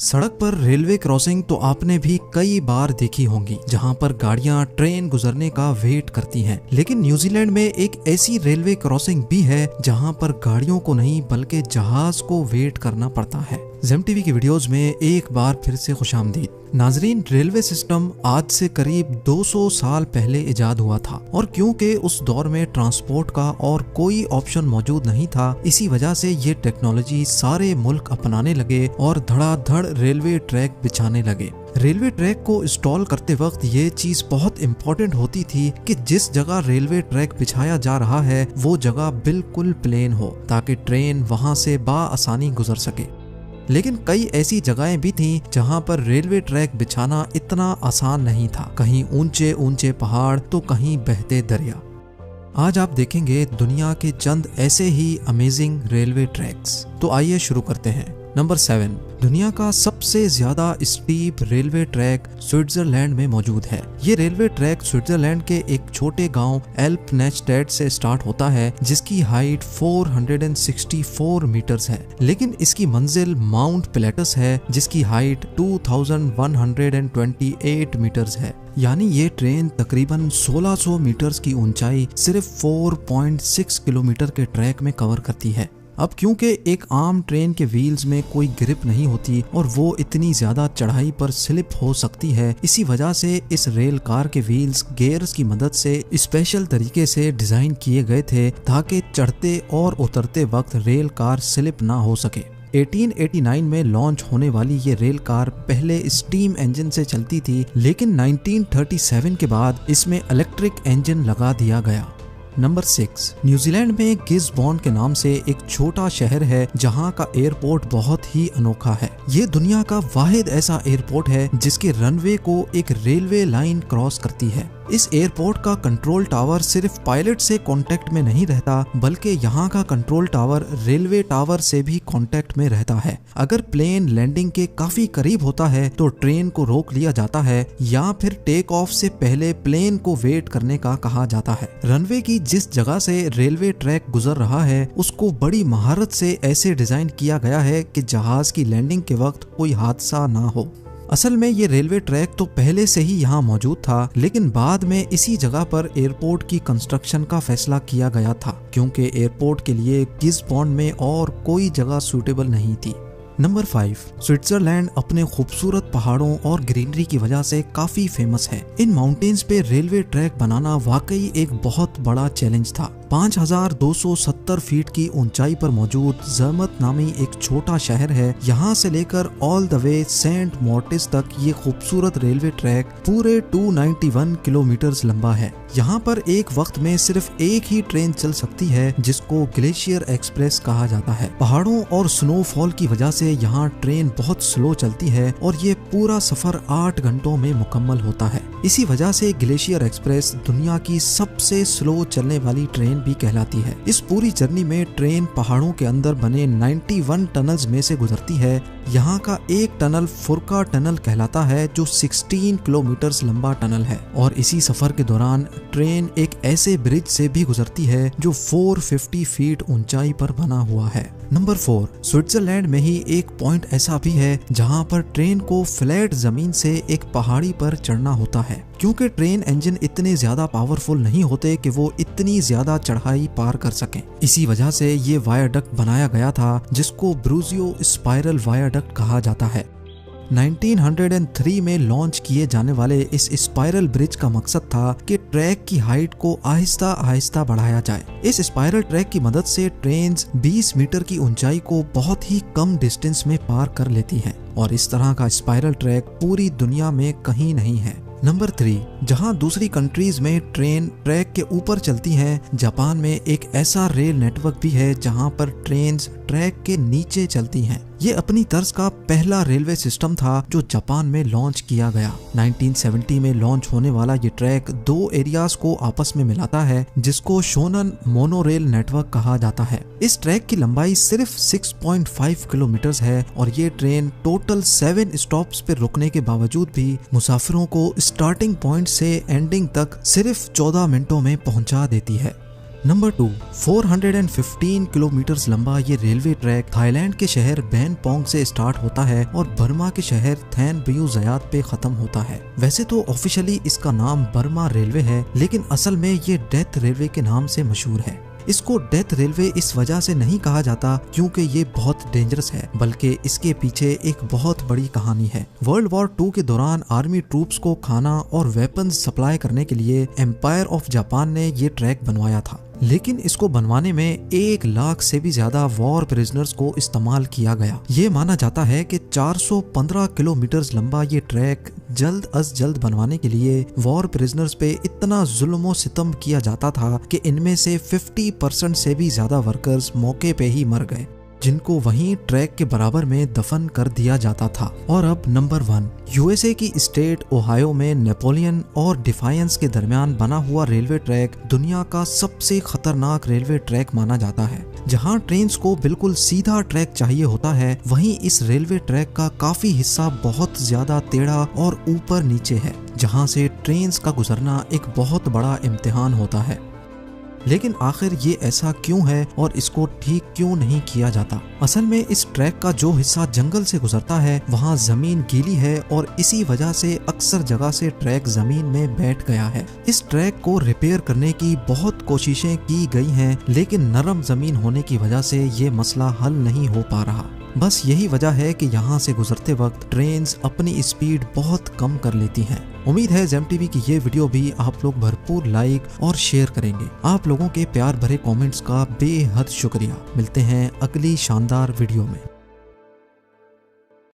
सड़क पर railway crossing तो आपने भी कई बार देखी होंगी, जहां पर गाड़ियां ट्रेन गुजरने का वेट करती हैं। लेकिन न्यूजीलैंड में एक ऐसी रेलवे क्रॉसिंग भी है जहां पर गाड़ियों को नहीं बल्कि जहाज को वेट करना पड़ता है। ज़ेम टीवी की वीडियोस में एक बार फिर से खुशामदीद। नाजरीन, रेलवे सिस्टम आज से करीब 200 साल पहले इजाद हुआ था और क्योंकि उस दौर में ट्रांसपोर्ट का और कोई ऑप्शन मौजूद नहीं था, इसी वजह से ये टेक्नोलॉजी सारे मुल्क अपनाने लगे और धड़ाधड़ रेलवे ट्रैक बिछाने लगे। रेलवे ट्रैक को इंस्टॉल करते वक्त ये चीज बहुत इम्पोर्टेंट होती थी कि जिस जगह रेलवे ट्रैक बिछाया जा रहा है वो जगह बिल्कुल प्लेन हो ताकि ट्रेन वहां से बाआसानी गुजर सके। लेकिन कई ऐसी जगहें भी थीं जहां पर रेलवे ट्रैक बिछाना इतना आसान नहीं था। कहीं ऊंचे ऊंचे पहाड़ तो कहीं बहते दरिया। आज आप देखेंगे दुनिया के चंद ऐसे ही अमेजिंग रेलवे ट्रैक्स। तो आइए शुरू करते हैं। नंबर 7, दुनिया का सबसे ज्यादा स्टीप रेलवे ट्रैक स्विट्जरलैंड में मौजूद है। ये रेलवे ट्रैक स्विट्जरलैंड के एक छोटे गांव एल्पनेस्टेड से स्टार्ट होता है, जिसकी हाइट 464 मीटर्स है। लेकिन इसकी मंजिल माउंट पिलेटस है, जिसकी हाइट 2128 मीटर्स है। यानी ये ट्रेन तकरीबन 1600 मीटर्स की ऊंचाई सिर्फ 4.6 किलोमीटर के ट्रैक में कवर करती है। अब क्योंकि एक आम ट्रेन के व्हील्स में कोई ग्रिप नहीं होती और वो इतनी ज्यादा चढ़ाई पर स्लिप हो सकती है, इसी वजह से इस रेल कार के व्हील्स गियर्स की मदद से स्पेशल तरीके से डिजाइन किए गए थे ताकि चढ़ते और उतरते वक्त रेल कार स्लिप ना हो सके। 1889 में लॉन्च होने वाली ये रेल कार पहले स्टीम इंजन से चलती थी, लेकिन 1937 के बाद इसमें इलेक्ट्रिक इंजन लगा दिया गया। नंबर 6, न्यूजीलैंड में गिसबॉर्न के नाम से एक छोटा शहर है जहां का एयरपोर्ट बहुत ही अनोखा है। ये दुनिया का वाहिद ऐसा एयरपोर्ट है जिसके रनवे को एक रेलवे लाइन क्रॉस करती है। इस एयरपोर्ट का कंट्रोल टावर सिर्फ पायलट से कांटेक्ट में नहीं रहता, बल्कि यहाँ का कंट्रोल टावर रेलवे टावर से भी कांटेक्ट में रहता है। अगर प्लेन लैंडिंग के काफी करीब होता है तो ट्रेन को रोक लिया जाता है या फिर टेक ऑफ से पहले प्लेन को वेट करने का कहा जाता है। रनवे की जिस जगह से रेलवे ट्रैक गुजर रहा है उसको बड़ी महारत से ऐसे डिजाइन किया गया है कि जहाज की लैंडिंग के वक्त कोई हादसा ना हो। असल में ये रेलवे ट्रैक तो पहले से ही यहाँ मौजूद था, लेकिन बाद में इसी जगह पर एयरपोर्ट की कंस्ट्रक्शन का फैसला किया गया था क्योंकि एयरपोर्ट के लिए गिसबॉर्न में और कोई जगह सूटेबल नहीं थी। नंबर 5, स्विट्जरलैंड अपने खूबसूरत पहाड़ों और ग्रीनरी की वजह से काफी फेमस है। इन माउंटेन्स पे रेलवे ट्रैक बनाना वाकई एक बहुत बड़ा चैलेंज था। 5270 फीट की ऊंचाई पर मौजूद ज़र्मत नामी एक छोटा शहर है। यहाँ से लेकर all the way Saint Moritz तक ये खूबसूरत रेलवे ट्रैक पूरे 291 किलोमीटर लंबा है। यहाँ पर एक वक्त में सिर्फ एक ही ट्रेन चल सकती है जिसको ग्लेशियर एक्सप्रेस कहा जाता है। पहाड़ों और स्नोफॉल की वजह से यहाँ ट्रेन बहुत स्लो चलती है और ये पूरा सफर 8 घंटों में मुकम्मल होता है। इसी वजह से ग्लेशियर एक्सप्रेस दुनिया की सबसे स्लो चलने वाली ट्रेन भी कहलाती है। इस पूरी जर्नी में ट्रेन पहाड़ों के अंदर बने 91 टनल्स में से गुजरती है। यहाँ का एक टनल फुरका टनल कहलाता है जो 16 किलोमीटर लंबा टनल है और इसी सफर के दौरान ट्रेन एक ऐसे ब्रिज से भी गुजरती है जो 450 फीट ऊंचाई पर बना हुआ है। नंबर 4, स्विट्जरलैंड में ही एक पॉइंट ऐसा भी है जहाँ पर ट्रेन को फ्लैट जमीन से एक पहाड़ी पर चढ़ना होता है क्योंकि ट्रेन इंजन इतने ज्यादा पावरफुल नहीं होते कि वो इतनी ज्यादा चढ़ाई पार कर सकें। इसी वजह से ये वायाडक्ट बनाया गया था जिसको ब्रूजियो स्पाइरल वायाडक्ट कहा जाता है। 1903 में लॉन्च किए जाने वाले इस स्पाइरल ब्रिज का मकसद था कि ट्रैक की हाइट को आहिस्ता आहिस्ता बढ़ाया जाए। इस स्पाइरल ट्रैक की मदद से ट्रेन्स 20 मीटर की ऊंचाई को बहुत ही कम डिस्टेंस में पार कर लेती हैं और इस तरह का स्पाइरल ट्रैक पूरी दुनिया में कहीं नहीं है। नंबर 3, जहां दूसरी कंट्रीज में ट्रेन ट्रैक के ऊपर चलती हैं, जापान में एक ऐसा रेल नेटवर्क भी है जहां पर ट्रेन्स ट्रैक के नीचे चलती हैं। ये अपनी तर्ज का पहला रेलवे सिस्टम था जो जापान में लॉन्च किया गया। 1970 में लॉन्च होने वाला ये ट्रैक 2 एरियाज को आपस में मिलाता है जिसको शोनन मोनोरेल नेटवर्क कहा जाता है। इस ट्रैक की लंबाई सिर्फ 6.5 किलोमीटर है और ये ट्रेन टोटल 7 स्टॉप्स पे रुकने के बावजूद भी मुसाफिरों को स्टार्टिंग पॉइंट से एंडिंग तक सिर्फ 14 मिनटों में पहुंचा देती है। नंबर 2, 415 किलोमीटर लंबा ये रेलवे ट्रैक थाईलैंड के शहर बैनपोंग से स्टार्ट होता है और बर्मा के शहर थैन बियू ज़यात पे खत्म होता है। वैसे तो ऑफिशियली इसका नाम बर्मा रेलवे है, लेकिन असल में ये डेथ रेलवे के नाम से मशहूर है। इसको डेथ रेलवे इस वजह से नहीं कहा जाता क्योंकि ये बहुत डेंजरस है, बल्कि इसके पीछे एक बहुत बड़ी कहानी है। वर्ल्ड वॉर 2 के दौरान आर्मी ट्रूप्स को खाना और वेपन्स सप्लाई करने के लिए एम्पायर ऑफ जापान ने ये ट्रैक बनवाया था, लेकिन इसको बनवाने में 1 लाख से भी ज्यादा वॉर प्रिजनर्स को इस्तेमाल किया गया। ये माना जाता है कि 415 किलोमीटर लंबा ये ट्रैक जल्द अज जल्द बनवाने के लिए वॉर प्रिजनर्स पे इतना जुल्म सितम किया जाता था कि इनमें से 50% से भी ज्यादा वर्कर्स मौके पे ही मर गए, जिनको वहीं ट्रैक के बराबर में दफन कर दिया जाता था। और अब नंबर 1, यूएसए की स्टेट ओहायो में नेपोलियन और डिफायंस के दरमियान बना हुआ रेलवे ट्रैक दुनिया का सबसे खतरनाक रेलवे ट्रैक माना जाता है। जहां ट्रेन्स को बिल्कुल सीधा ट्रैक चाहिए होता है, वहीं इस रेलवे ट्रैक का काफी हिस्सा बहुत ज्यादा टेढ़ा और ऊपर नीचे है, जहां से ट्रेन्स का गुजरना एक बहुत बड़ा इम्तिहान होता है। लेकिन आखिर ये ऐसा क्यों है और इसको ठीक क्यों नहीं किया जाता? असल में इस ट्रैक का जो हिस्सा जंगल से गुजरता है वहाँ जमीन गीली है और इसी वजह से अक्सर जगह से ट्रैक जमीन में बैठ गया है। इस ट्रैक को रिपेयर करने की बहुत कोशिशें की गई हैं, लेकिन नरम जमीन होने की वजह से ये मसला हल नहीं हो पा रहा। बस यही वजह है कि यहाँ से गुजरते वक्त ट्रेन्स अपनी स्पीड बहुत कम कर लेती हैं। उम्मीद है जेम टीवी की ये वीडियो भी आप लोग भरपूर लाइक और शेयर करेंगे। आप लोगों के प्यार भरे कमेंट्स का बेहद शुक्रिया। मिलते हैं अगली शानदार वीडियो में।